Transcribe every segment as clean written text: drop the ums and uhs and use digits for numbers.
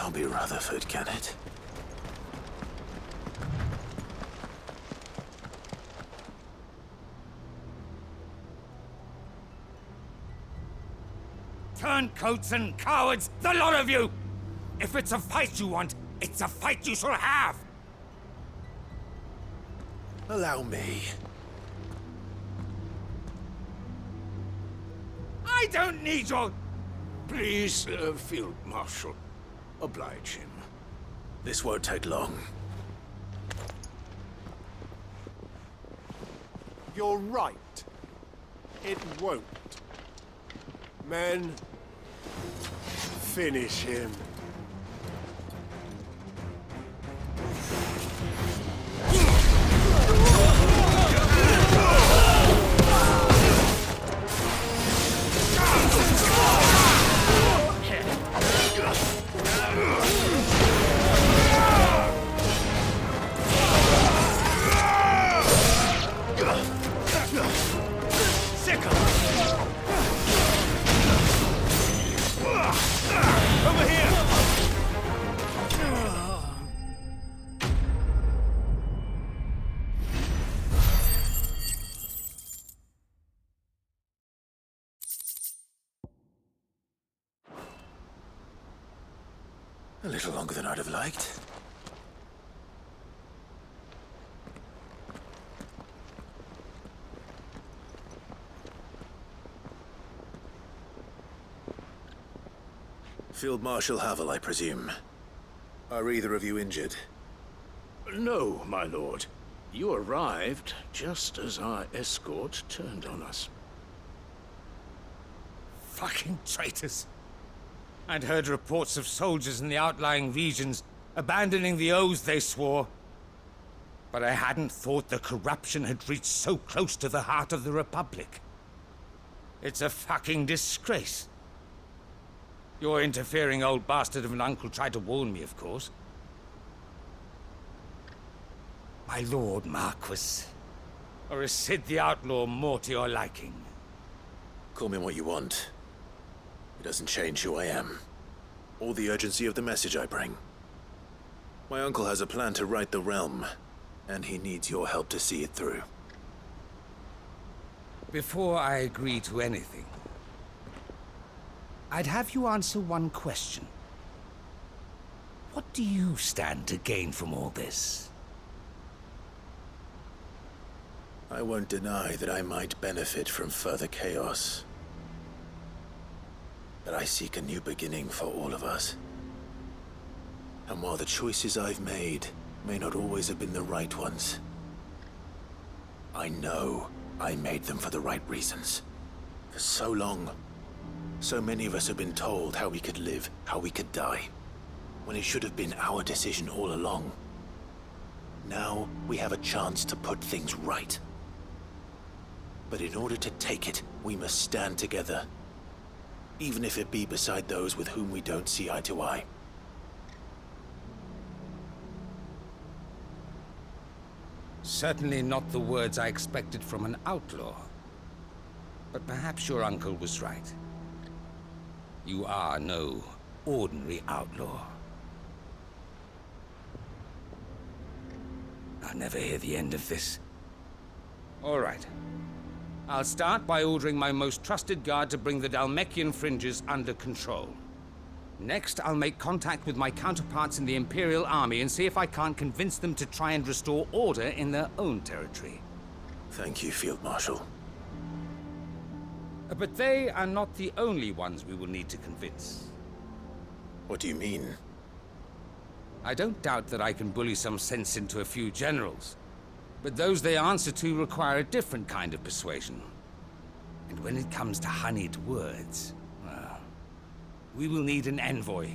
Can't be Rutherford, can it? Turncoats and cowards, the lot of you! If it's a fight you want, it's a fight you shall have! Allow me. I don't need your... Please, Field Marshal, oblige him. This won't take long. You're right. It won't. Men, finish him. A little longer than I'd have liked. Field Marshal Havel, I presume. Are either of you injured? No, my lord. You arrived just as our escort turned on us. Fucking traitors. I'd heard reports of soldiers in the outlying regions abandoning the oaths they swore. But I hadn't thought the corruption had reached so close to the heart of the Republic. It's a fucking disgrace. Your interfering old bastard of an uncle tried to warn me, of course. My lord Marquis. Or is Sid the Outlaw more to your liking? Call me what you want. It doesn't change who I am, or the urgency of the message I bring. My uncle has a plan to right the realm, and he needs your help to see it through. Before I agree to anything, I'd have you answer one question. What do you stand to gain from all this? I won't deny that I might benefit from further chaos. But I seek a new beginning for all of us. And while the choices I've made may not always have been the right ones, I know I made them for the right reasons. For so long, so many of us have been told how we could live, how we could die, when it should have been our decision all along. Now we have a chance to put things right. But in order to take it, we must stand together. Even if it be beside those with whom we don't see eye to eye. Certainly not the words I expected from an outlaw. But perhaps your uncle was right. You are no ordinary outlaw. I'll never hear the end of this. All right. I'll start by ordering my most trusted guard to bring the Dhalmekian fringes under control. Next, I'll make contact with my counterparts in the Imperial Army and see if I can't convince them to try and restore order in their own territory. Thank you, Field Marshal. But they are not the only ones we will need to convince. What do you mean? I don't doubt that I can bully some sense into a few generals. But those they answer to require a different kind of persuasion. And when it comes to honeyed words, well, we will need an envoy.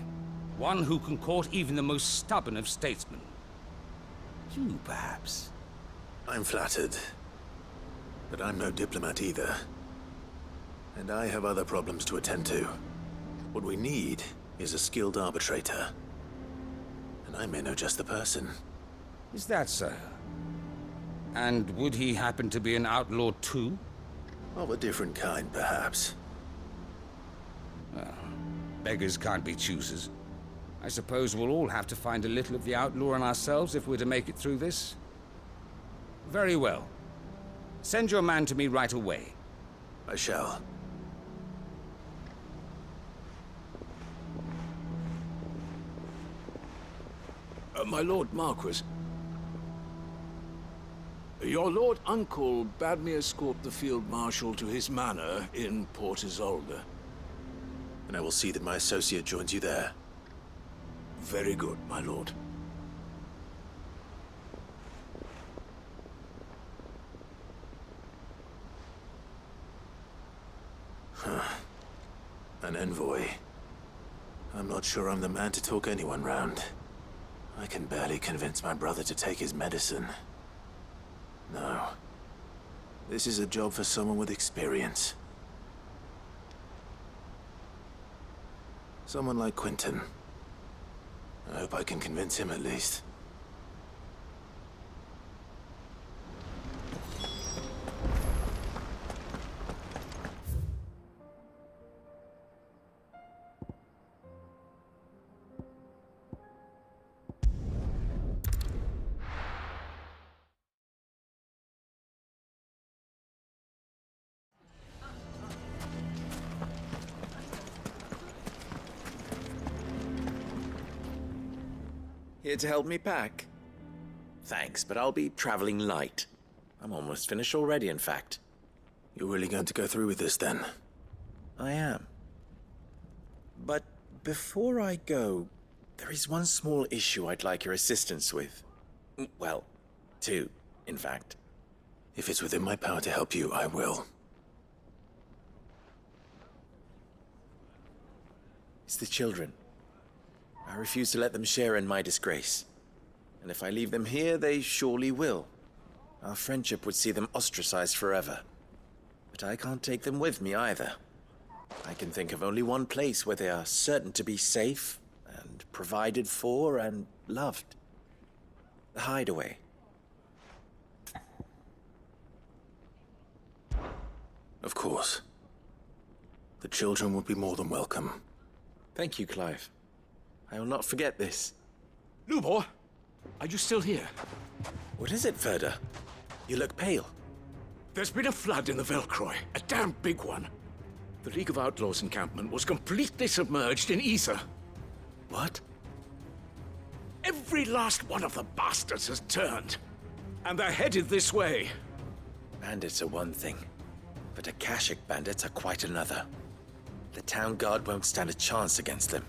One who can court even the most stubborn of statesmen. You, perhaps. I'm flattered. But I'm no diplomat either. And I have other problems to attend to. What we need is a skilled arbitrator. And I may know just the person. Is that so? And would he happen to be an outlaw too? Of a different kind, perhaps. Well, beggars can't be choosers. I suppose we'll all have to find a little of the outlaw in ourselves if we're to make it through this. Very well. Send your man to me right away. I shall. My Lord Marquis. Your Lord Uncle bade me escort the Field Marshal to his manor in Port Isolde. And I will see that my associate joins you there. Very good, my lord. An envoy. I'm not sure I'm the man to talk anyone round. I can barely convince my brother to take his medicine. No. This is a job for someone with experience. Someone like Quentin. I hope I can convince him at least. Here to help me pack? Thanks, but I'll be traveling light. I'm almost finished already, in fact. You're really going to go through with this, then? I am. But before I go, there is one small issue I'd like your assistance with. Well, two, in fact. If it's within my power to help you, I will. It's the children. I refuse to let them share in my disgrace. And if I leave them here, they surely will. Our friendship would see them ostracized forever. But I can't take them with me either. I can think of only one place where they are certain to be safe, and provided for, and loved. The Hideaway. Of course. The children would be more than welcome. Thank you, Clive. I will not forget this. Lubor, are you still here? What is it, Ferda? You look pale. There's been a flood in the Velcroy, a damn big one. The League of Outlaws encampment was completely submerged in ether. What? Every last one of the bastards has turned. And they're headed this way. Bandits are one thing, but Akashic bandits are quite another. The town guard won't stand a chance against them.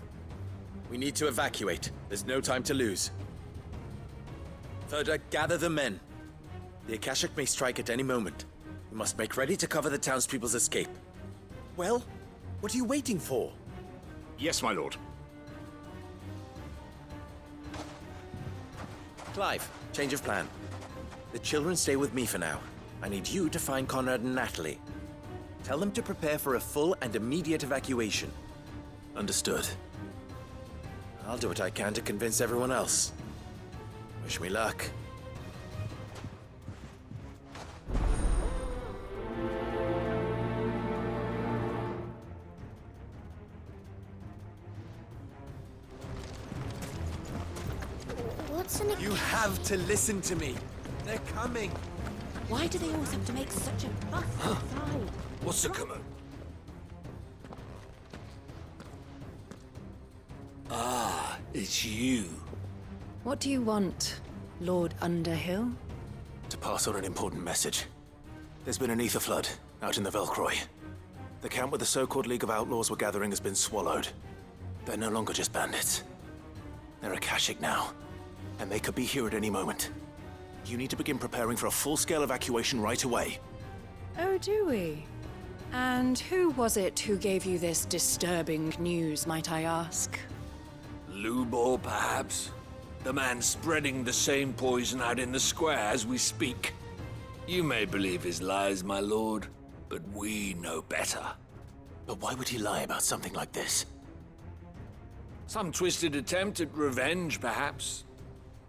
We need to evacuate. There's no time to lose. Ferda, gather the men. The Akashic may strike at any moment. We must make ready to cover the townspeople's escape. Well, what are you waiting for? Yes, my lord. Clive, change of plan. The children stay with me for now. I need you to find Conrad and Natalie. Tell them to prepare for a full and immediate evacuation. Understood. I'll do what I can to convince everyone else. Wish me luck. What's in a... You have to listen to me. They're coming. Why do they always have to make such a fuss outside? What's the command? Ah, it's you. What do you want, Lord Underhill? To pass on an important message. There's been an ether flood out in the Velcroy. The camp where the so-called League of Outlaws were gathering has been swallowed. They're no longer just bandits. They're Akashic now, and they could be here at any moment. You need to begin preparing for a full-scale evacuation right away. Oh, do we? And who was it who gave you this disturbing news, might I ask? Lubor, perhaps? The man spreading the same poison out in the square as we speak. You may believe his lies, my lord, but we know better. But why would he lie about something like this? Some twisted attempt at revenge, perhaps.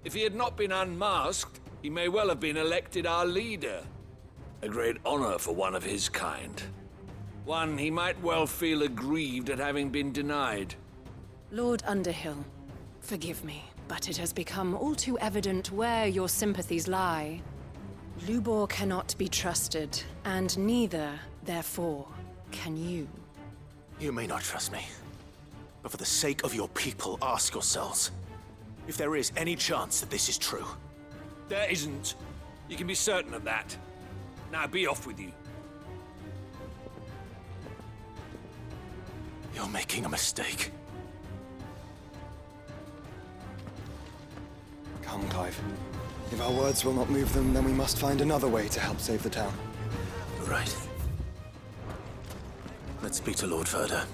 If he had not been unmasked, he may well have been elected our leader. A great honor for one of his kind. One he might well feel aggrieved at having been denied. Lord Underhill, Forgive me, but it has become all too evident where your sympathies lie. Lubor cannot be trusted, and neither, therefore, can you. You may not trust me, but for the sake of your people, ask yourselves if there is any chance that this is true. There isn't. You can be certain of that. Now be off with you. You're making a mistake. Come, Clive. If our words will not move them, then we must find another way to help save the town. You're right. Let's speak to Lord Verda.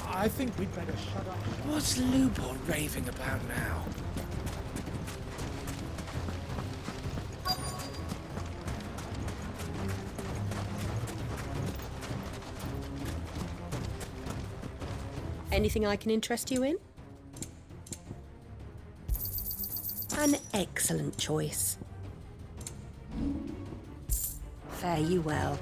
I think we'd better shut up. What's Lubor raving about now? Anything I can interest you in? An excellent choice. Fare you well.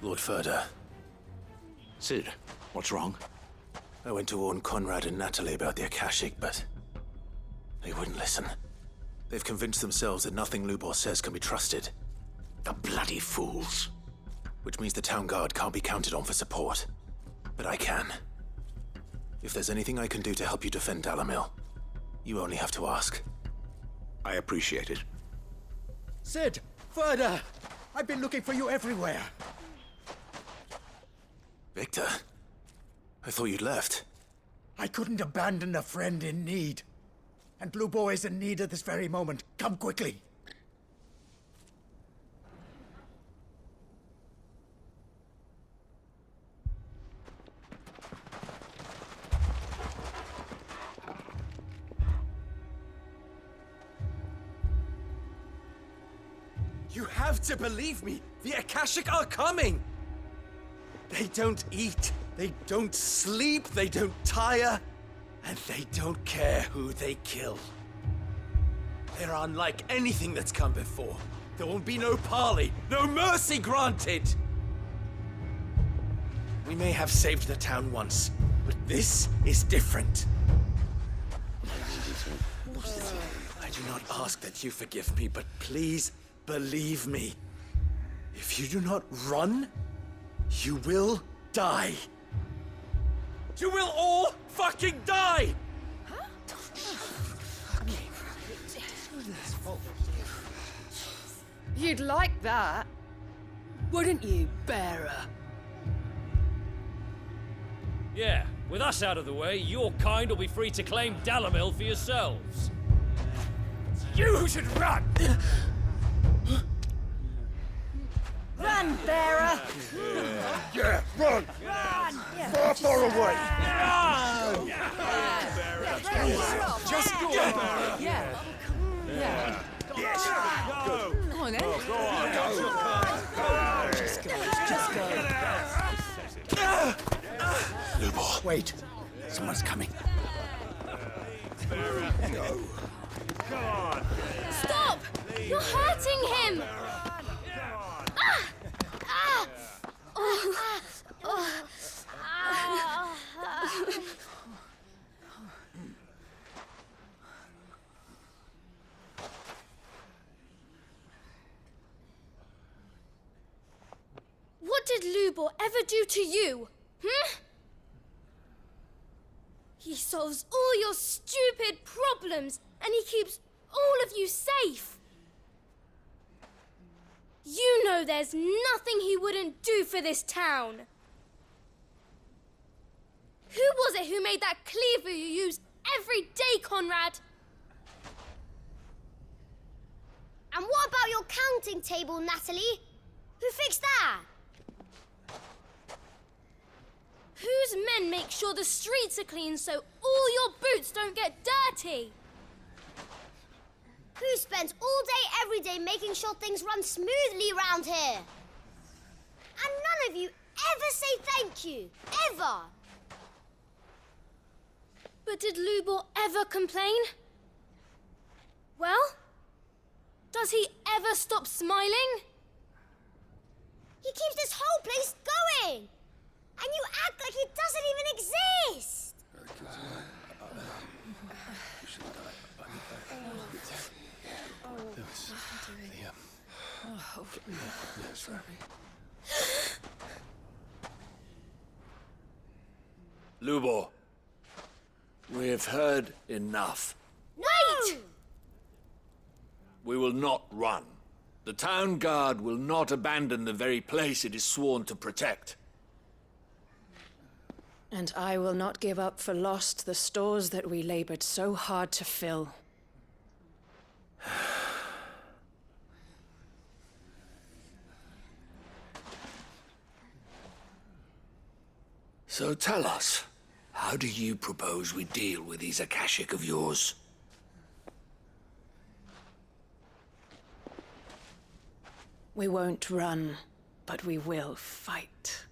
Lord Verda, Sid, what's wrong? I went to warn Conrad and Natalie about the Akashic, but they wouldn't listen. They've convinced themselves that nothing Lubor says can be trusted. The bloody fools. Which means the town guard can't be counted on for support. But I can. If there's anything I can do to help you defend Dalamil, you only have to ask. I appreciate it. Sid! Verda! I've been looking for you everywhere. Victor? I thought you'd left. I couldn't abandon a friend in need. And Lubor is in need at this very moment. Come quickly. You have to believe me! The Akashic are coming! They don't eat, they don't sleep, they don't tire, and they don't care who they kill. They're unlike anything that's come before. There won't be no parley, no mercy granted! We may have saved the town once, but this is different. I do not ask that you forgive me, but please believe me. If you do not run, you will die. You will all fucking die! You'd like that, wouldn't you, bearer? Yeah, with us out of the way, your kind will be free to claim Dalamil for yourselves. You should run! Run, bearer! Yeah, run! Far, far away! Just go, bearer. Yeah. Yeah. Yes! Go. Come on, then. Just go. Just go. Lubor. Wait. Someone's coming. No. Stop! You're hurting him! What did Lubor ever do to you? He solves all your stupid problems, and he keeps all of you safe. You know there's nothing he wouldn't do for this town. Who was it who made that cleaver you use every day, Conrad? And what about your counting table, Natalie? Who fixed that? Whose men make sure the streets are clean so all your boots don't get dirty? Who spends all day, every day making sure things run smoothly around here? And none of you ever say thank you. Ever. But did Lubor ever complain? Well, does he ever stop smiling? He keeps this whole place going! And you act like he doesn't even exist! Lubor, we've heard enough. Wait! We will not run. The town guard will not abandon the very place it is sworn to protect. And I will not give up for lost the stores that we labored so hard to fill. So tell us, how do you propose we deal with these Akashic of yours? We won't run, but we will fight.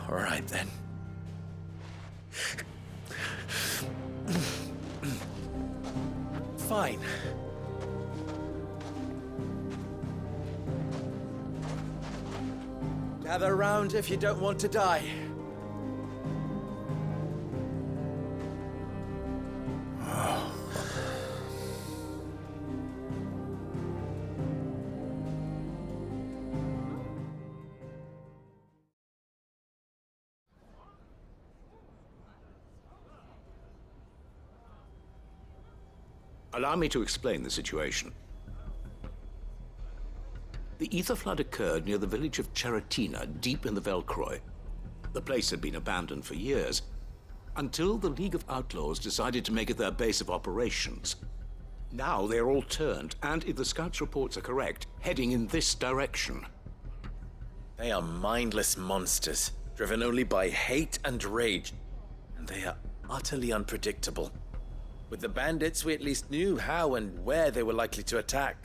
All right, then. Fine. Gather round if you don't want to die. Allow me to explain the situation. The ether flood occurred near the village of Cheratina, deep in the Velcroy. The place had been abandoned for years, until the League of Outlaws decided to make it their base of operations. Now they're all turned, and if the scouts' reports are correct, heading in this direction. They are mindless monsters, driven only by hate and rage. And they are utterly unpredictable. With the bandits, we at least knew how and where they were likely to attack.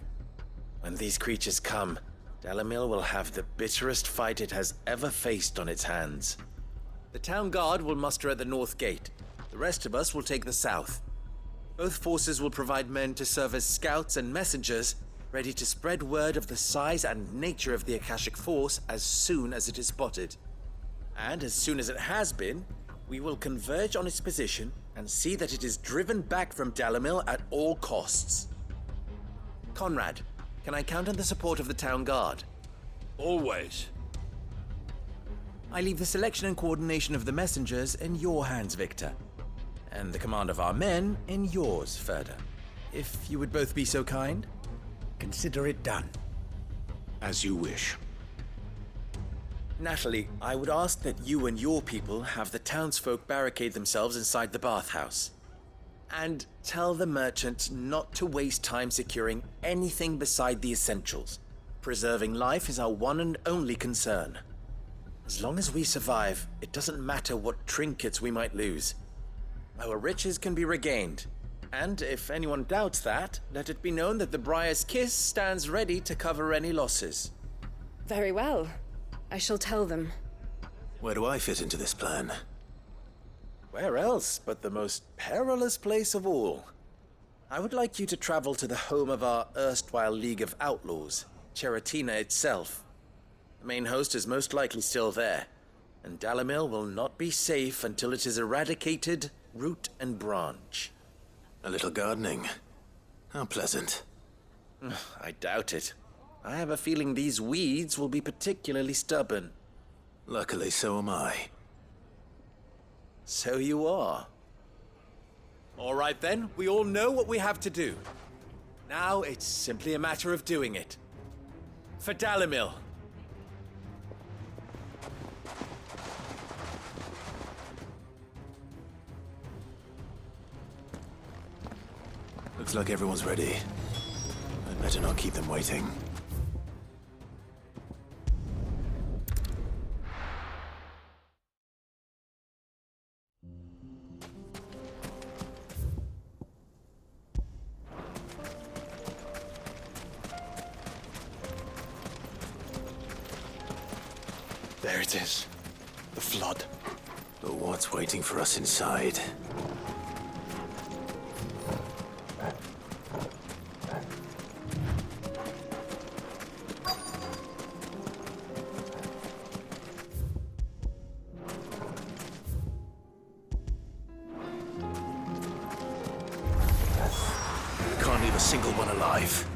When these creatures come, Dalamil will have the bitterest fight it has ever faced on its hands. The town guard will muster at the north gate. The rest of us will take the south. Both forces will provide men to serve as scouts and messengers, ready to spread word of the size and nature of the Akashic force as soon as it is spotted. And as soon as it has been, we will converge on its position and see that it is driven back from Dalamil at all costs. Conrad, can I count on the support of the town guard? Always. I leave the selection and coordination of the messengers in your hands, Victor. And the command of our men in yours, Ferda. If you would both be so kind. Consider it done. As you wish. Natalie, I would ask that you and your people have the townsfolk barricade themselves inside the bathhouse. And tell the merchant not to waste time securing anything beside the essentials. Preserving life is our one and only concern. As long as we survive, it doesn't matter what trinkets we might lose. Our riches can be regained. And if anyone doubts that, let it be known that the Briar's Kiss stands ready to cover any losses. Very well. I shall tell them. Where do I fit into this plan? Where else but the most perilous place of all? I would like you to travel to the home of our erstwhile League of Outlaws, Cheratina itself. The main host is most likely still there, and Dalamil will not be safe until it is eradicated, root and branch. A little gardening. How pleasant. I doubt it. I have a feeling these weeds will be particularly stubborn. Luckily, so am I. So you are. All right then, we all know what we have to do. Now it's simply a matter of doing it. For Dalamil. Looks like everyone's ready. I'd better not keep them waiting. There it is. The flood. But what's waiting for us inside? alive.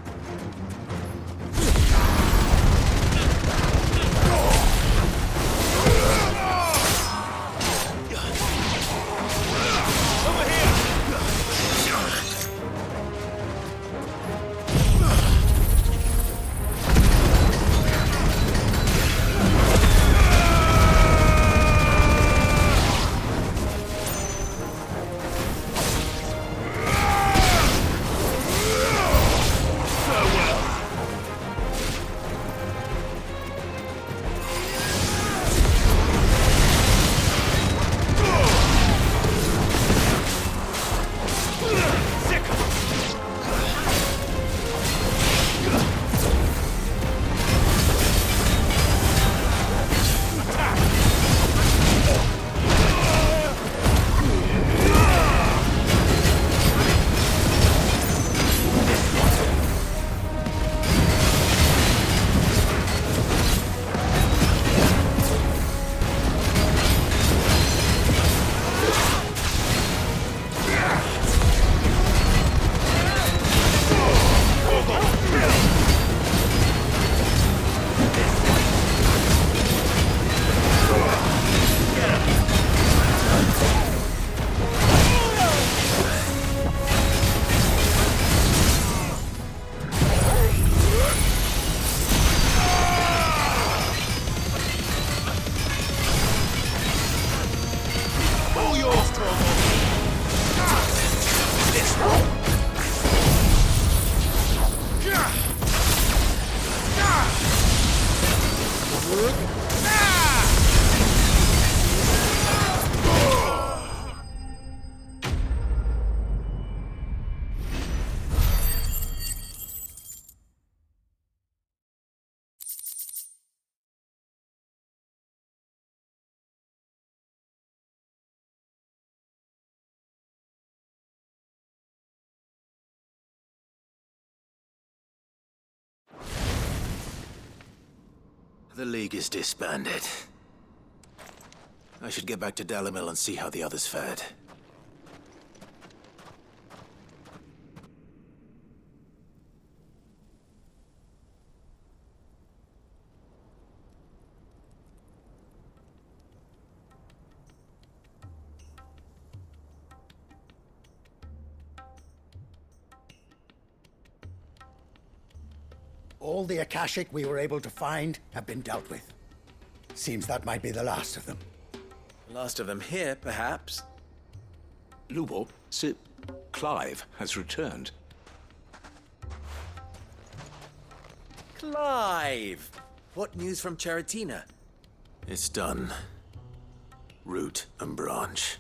The League is disbanded. I should get back to Dalimil and see how the others fared. All the Akashic we were able to find have been dealt with. Seems that might be the last of them. Last of them here, perhaps. Lubor, Sir Clive has returned. Clive! What news from Charatina? It's done. Root and branch.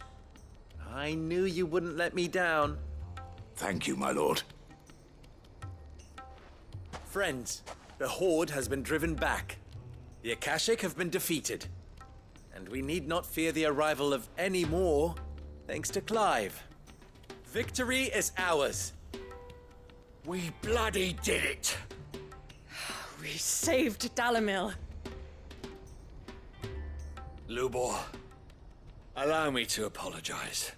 I knew you wouldn't let me down. Thank you, my lord. Friends, the Horde has been driven back. The Akashic have been defeated. And we need not fear the arrival of any more, thanks to Clive. Victory is ours. We bloody did it! We saved Dalimil. Lubor, allow me to apologize.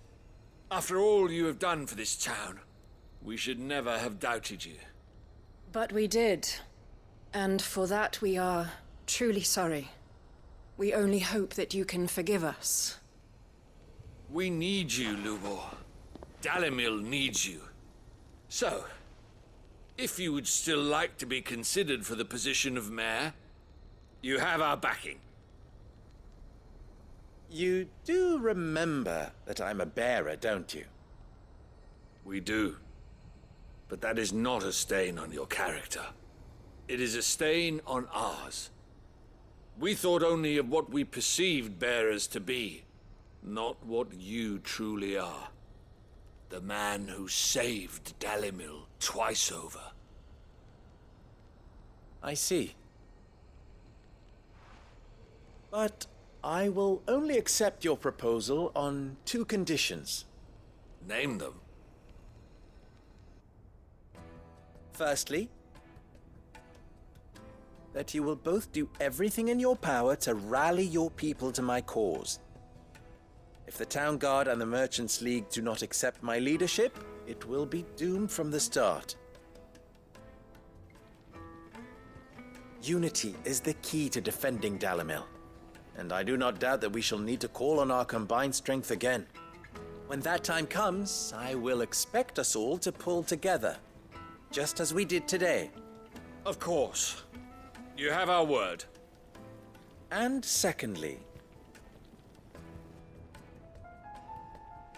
After all you have done for this town, we should never have doubted you. But we did. And for that we are truly sorry. We only hope that you can forgive us. We need you, Lubor. Dalimil needs you. So, if you would still like to be considered for the position of mayor, you have our backing. You do remember that I'm a bearer, don't you? We do. But that is not a stain on your character. It is a stain on ours. We thought only of what we perceived bearers to be, not what you truly are. The man who saved Dalimil twice over. I see. But I will only accept your proposal on 2 conditions. Name them. Firstly, that you will both do everything in your power to rally your people to my cause. If the Town Guard and the Merchants League do not accept my leadership, it will be doomed from the start. Unity is the key to defending Dalimil, and I do not doubt that we shall need to call on our combined strength again. When that time comes, I will expect us all to pull together, just as we did today. Of course. You have our word. And secondly,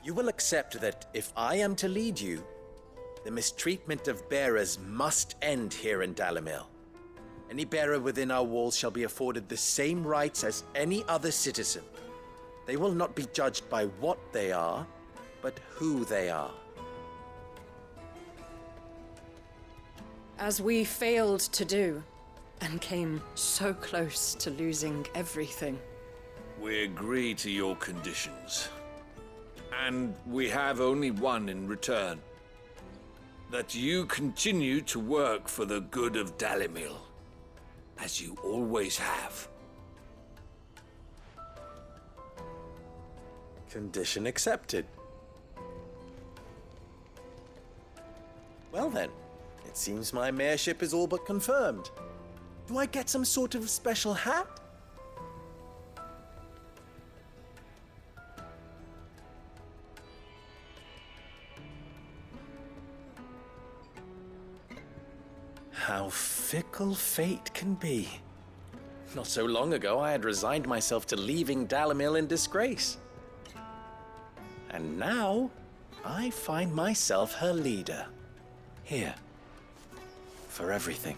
you will accept that if I am to lead you, the mistreatment of bearers must end here in Dalimil. Any bearer within our walls shall be afforded the same rights as any other citizen. They will not be judged by what they are, but who they are. As we failed to do, and came so close to losing everything. We agree to your conditions. And we have only one in return. That you continue to work for the good of Dalimil, as you always have. Condition accepted. Well then, it seems my mayorship is all but confirmed. Do I get some sort of special hat? How fickle fate can be. Not so long ago, I had resigned myself to leaving Dalimil in disgrace. And now, I find myself her leader. Here. For everything.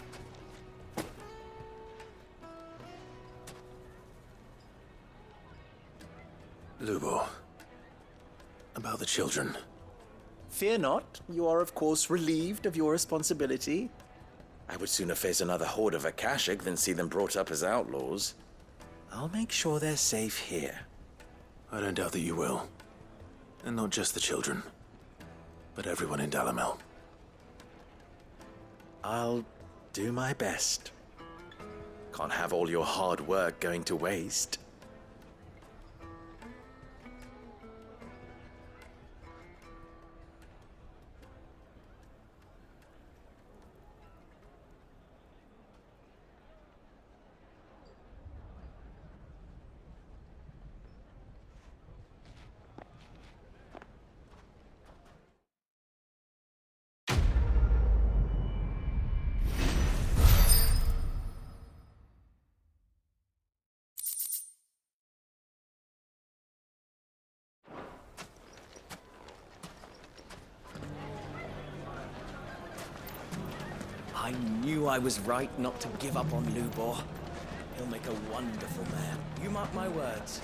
Lubor. About the children. Fear not. You are, of course, relieved of your responsibility. I would sooner face another horde of Akashic than see them brought up as outlaws. I'll make sure they're safe here. I don't doubt that you will. And not just the children, but everyone in Dalimil. I'll do my best. Can't have all your hard work going to waste. I knew I was right not to give up on Lubor. He'll make a wonderful man. You mark my words.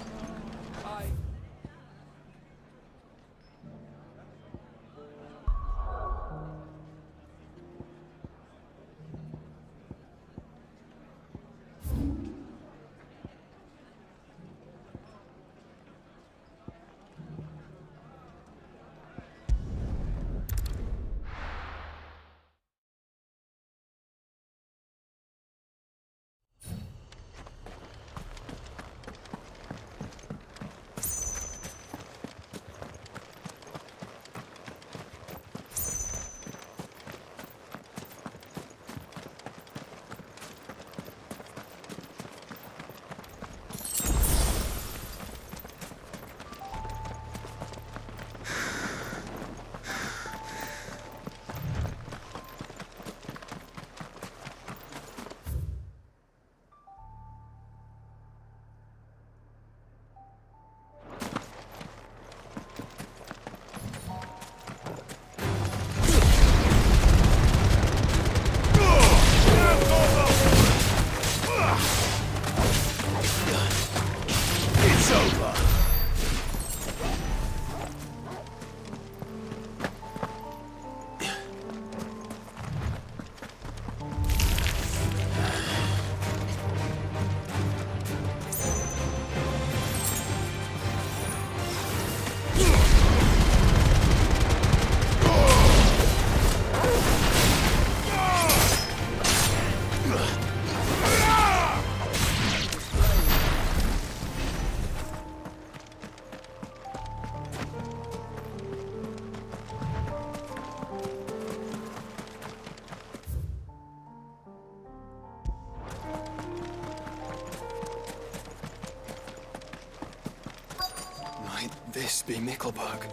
this be Mickelberg?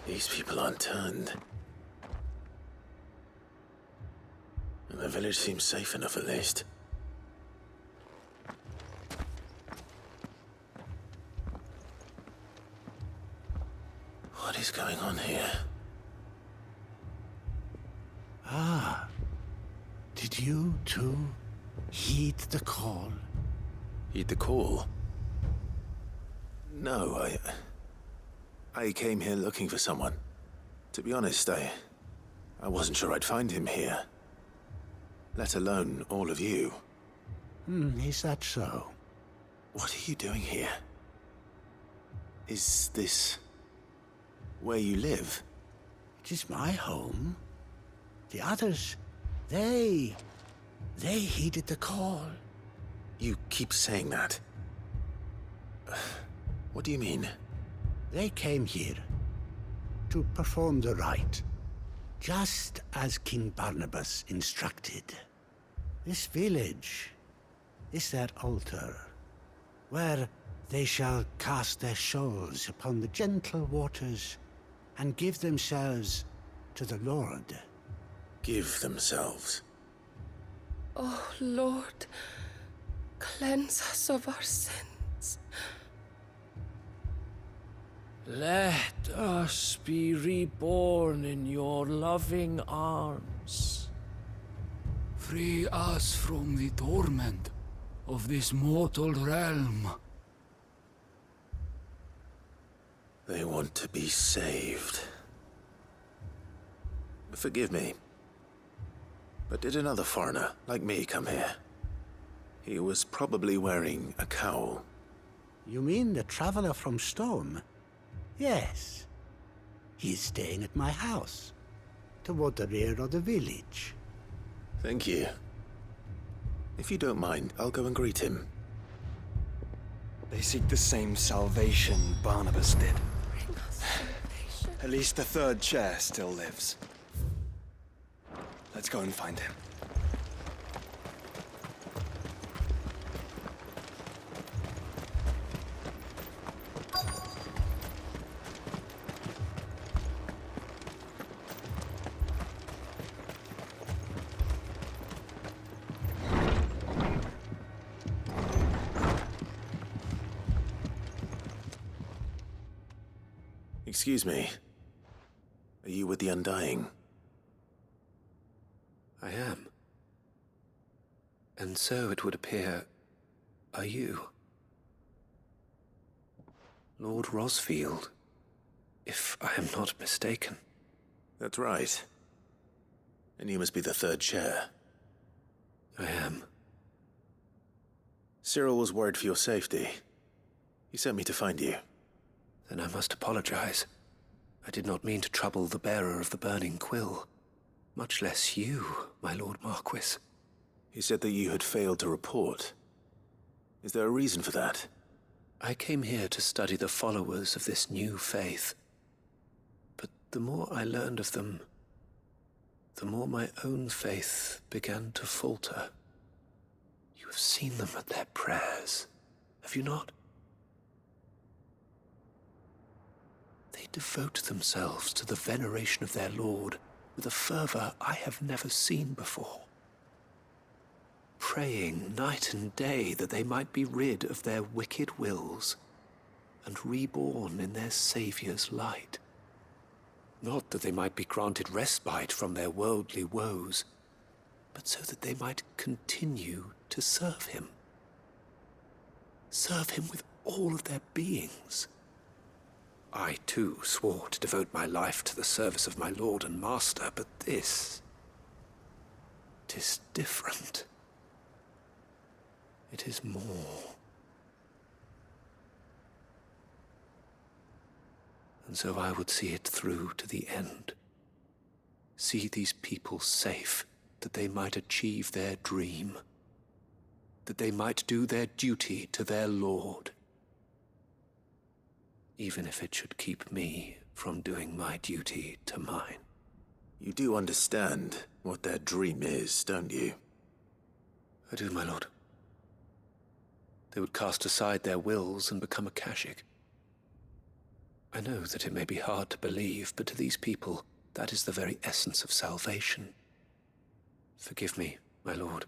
These people aren't turned. And the village seems safe enough at least. What is going on here? Ah. Did you too heed the call? Heed the call? No, I came here looking for someone. To be honest, I wasn't sure I'd find him here. Let alone all of you. Is that so? What are you doing here? Is this where you live? It is my home. The others, they heeded the call. You keep saying that. What do you mean? They came here to perform the rite, just as King Barnabas instructed. This village is their altar, where they shall cast their souls upon the gentle waters and give themselves to the Lord. Give themselves? Oh, Lord, cleanse us of our sins. Let us be reborn in your loving arms. Free us from the torment of this mortal realm. They want to be saved. Forgive me, but did another foreigner like me come here? He was probably wearing a cowl. You mean the traveler from Stone? Yes. He is staying at my house, toward the rear of the village. Thank you. If you don't mind, I'll go and greet him. They seek the same salvation Barnabas did. At least the third chair still lives. Let's go and find him. Excuse me. Are you with the Undying? I am. And so it would appear, are you? Lord Rosfield, if I am not mistaken. That's right. And you must be the third chair. I am. Cyril was worried for your safety. He sent me to find you. Then I must apologize. I did not mean to trouble the bearer of the burning quill. Much less you, my Lord Marquis. He said that you had failed to report. Is there a reason for that? I came here to study the followers of this new faith. But the more I learned of them, the more my own faith began to falter. You have seen them at their prayers, have you not? They devote themselves to the veneration of their Lord with a fervor I have never seen before. Praying night and day that they might be rid of their wicked wills and reborn in their Saviour's light. Not that they might be granted respite from their worldly woes, but so that they might continue to serve him. Serve him with all of their beings. I, too, swore to devote my life to the service of my Lord and Master, but this... 'tis different. It is more. And so I would see it through to the end. See these people safe, that they might achieve their dream. That they might do their duty to their Lord. even if it should keep me from doing my duty to mine. You do understand what their dream is, don't you? I do, my lord. They would cast aside their wills and become a Kashik. I know that it may be hard to believe, but to these people, that is the very essence of salvation. Forgive me, my lord,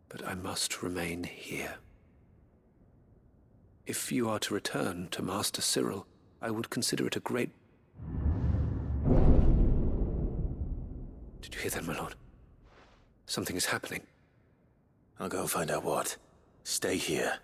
but I must remain here. If you are to return to Master Cyril, I would consider it a great... Did you hear that, my lord? Something is happening. I'll go and find out what. Stay here.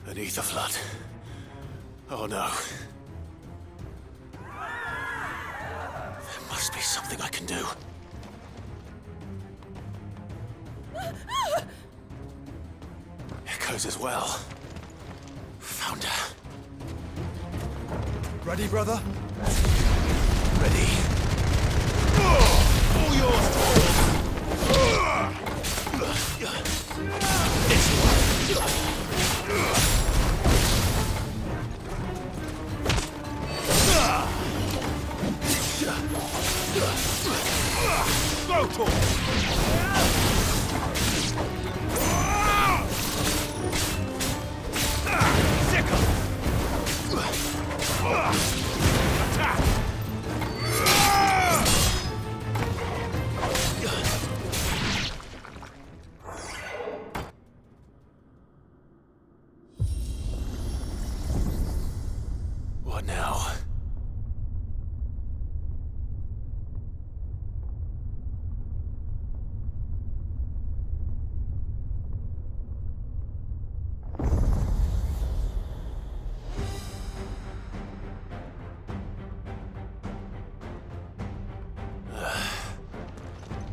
Beneath the flood. Oh no. There must be something I can do. Echoes as well. Found her. Ready, brother? Ready. All yours! What now?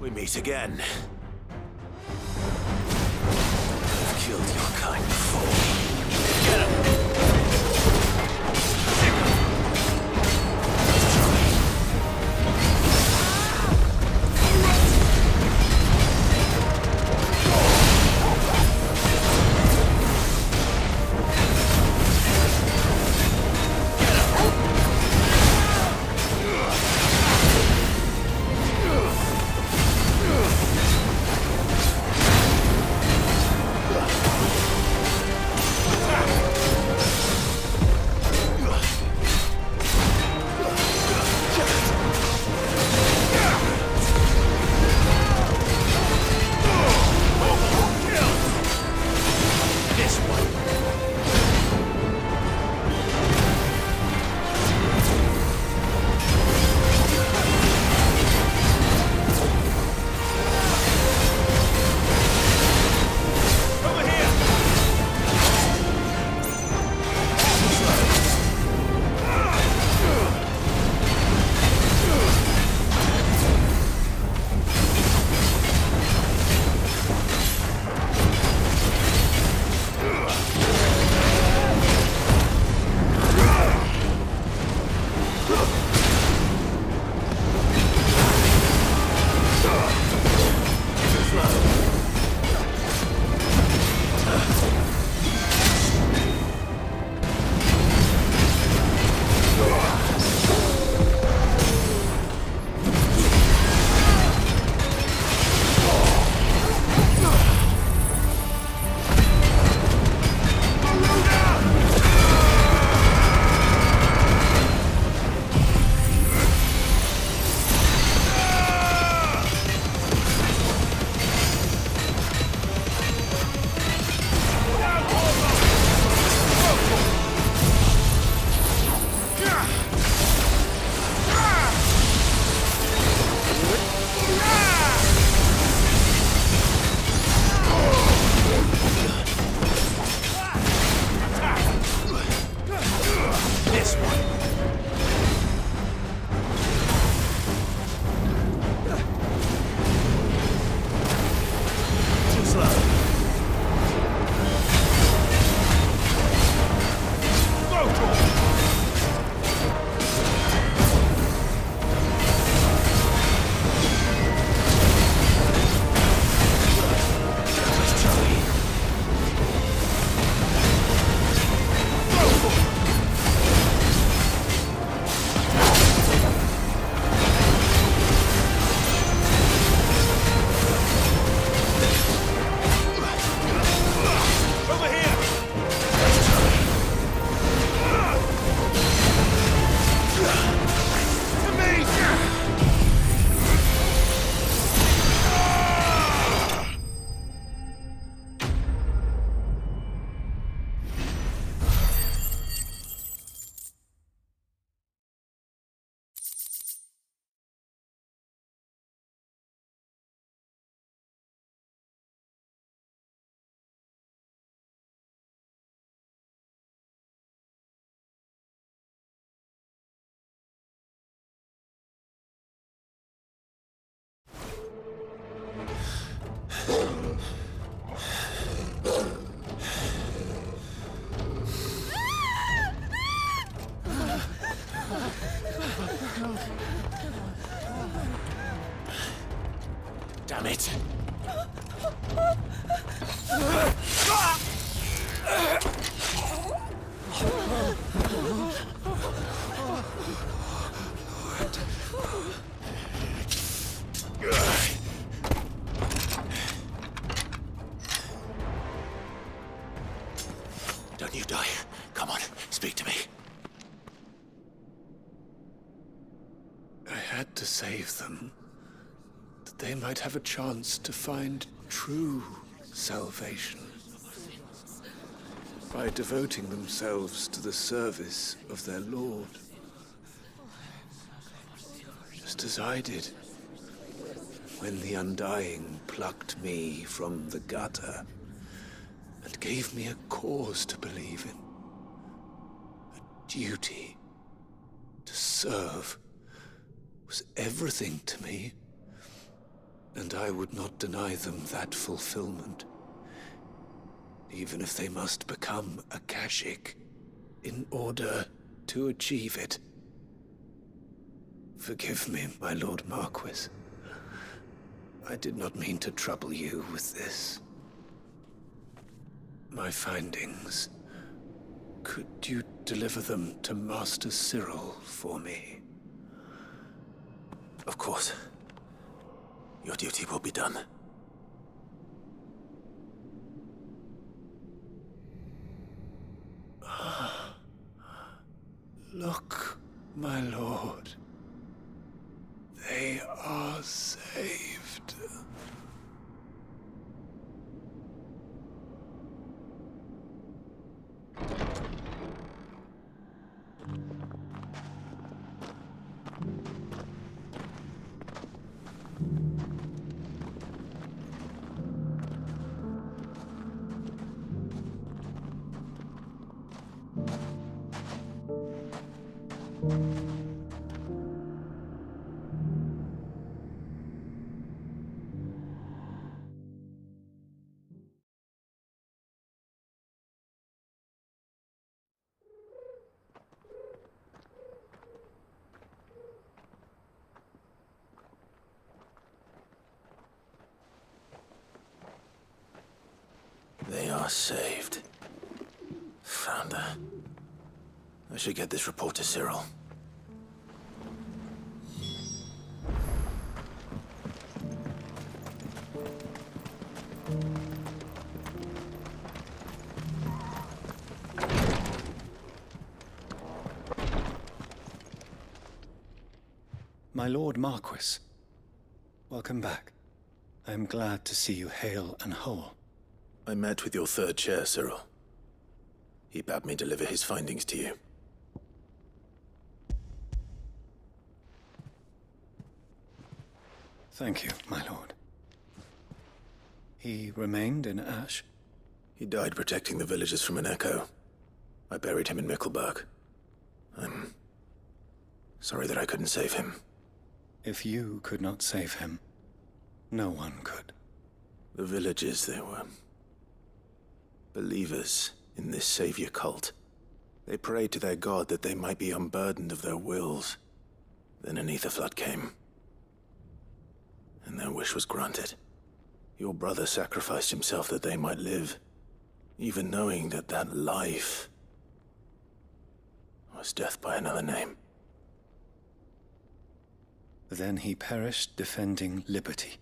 We meet again. I've killed your kind before. Get him! Damn it! Don't you die. Come on, speak to me. I had to save them, that they might have a chance to find true salvation. By devoting themselves to the service of their Lord. Just as I did when the Undying plucked me from the gutter and gave me a cause to believe in. A duty to serve was everything to me, and I would not deny them that fulfillment, even if they must become a Kashik in order to achieve it. Forgive me, my Lord Marquis. I did not mean to trouble you with this. My findings. Could you deliver them to Master Cyril for me? Of course. Your duty will be done. Look, my lord. They are saved. They are saved. Founder. I should get this report to Cyril. My Lord Marquis, welcome back. I am glad to see you hale and whole. I met with your third chair, Cyril. He bade me deliver his findings to you. Thank you, my lord. He remained in Ash? He died protecting the villagers from an echo. I buried him in Mickelberg. I'm sorry that I couldn't save him. If you could not save him, no one could. The villagers, they were believers in this savior cult. They prayed to their god that they might be unburdened of their wills. Then an ether flood came, and their wish was granted. Your brother sacrificed himself that they might live, even knowing that that life was death by another name. Then he perished defending liberty.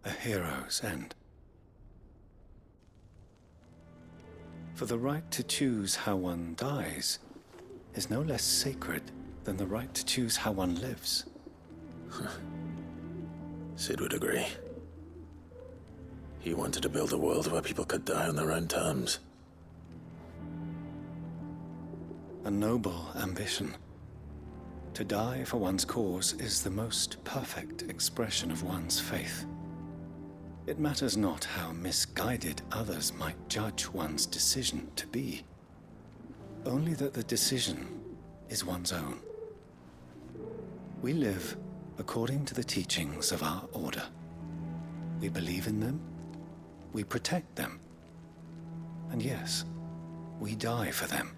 A hero's end. For the right to choose how one dies is no less sacred than the right to choose how one lives. Sid would agree. He wanted to build a world where people could die on their own terms. A noble ambition. To die for one's cause is the most perfect expression of one's faith. It matters not how misguided others might judge one's decision to be. Only that the decision is one's own. We live according to the teachings of our order. We believe in them. We protect them. And yes, we die for them.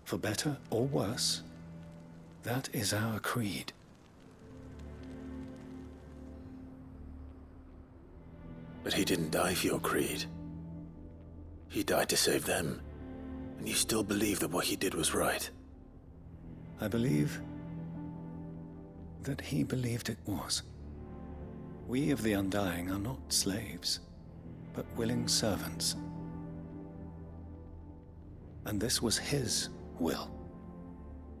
For better or worse, that is our creed. But he didn't die for your creed. He died to save them. And you still believe that what he did was right. I believe that he believed it was. We of the Undying are not slaves, but willing servants. And this was his will,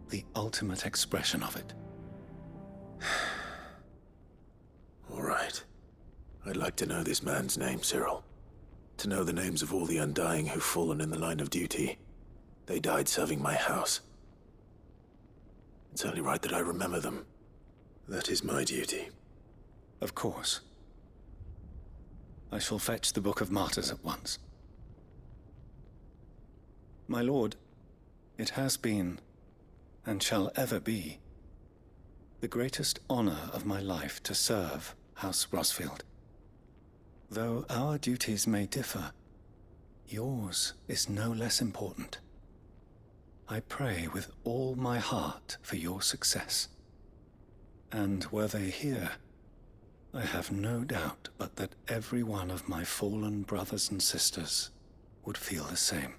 the ultimate expression of it. All right. I'd like to know this man's name, Cyril. To know the names of all the Undying who've fallen in the line of duty. They died serving my house. It's only right that I remember them. That is my duty. Of course. I shall fetch the Book of Martyrs at once. My lord, it has been, and shall ever be, the greatest honor of my life to serve House Rosfield. Though our duties may differ, yours is no less important. I pray with all my heart for your success. And were they here, I have no doubt but that every one of my fallen brothers and sisters would feel the same.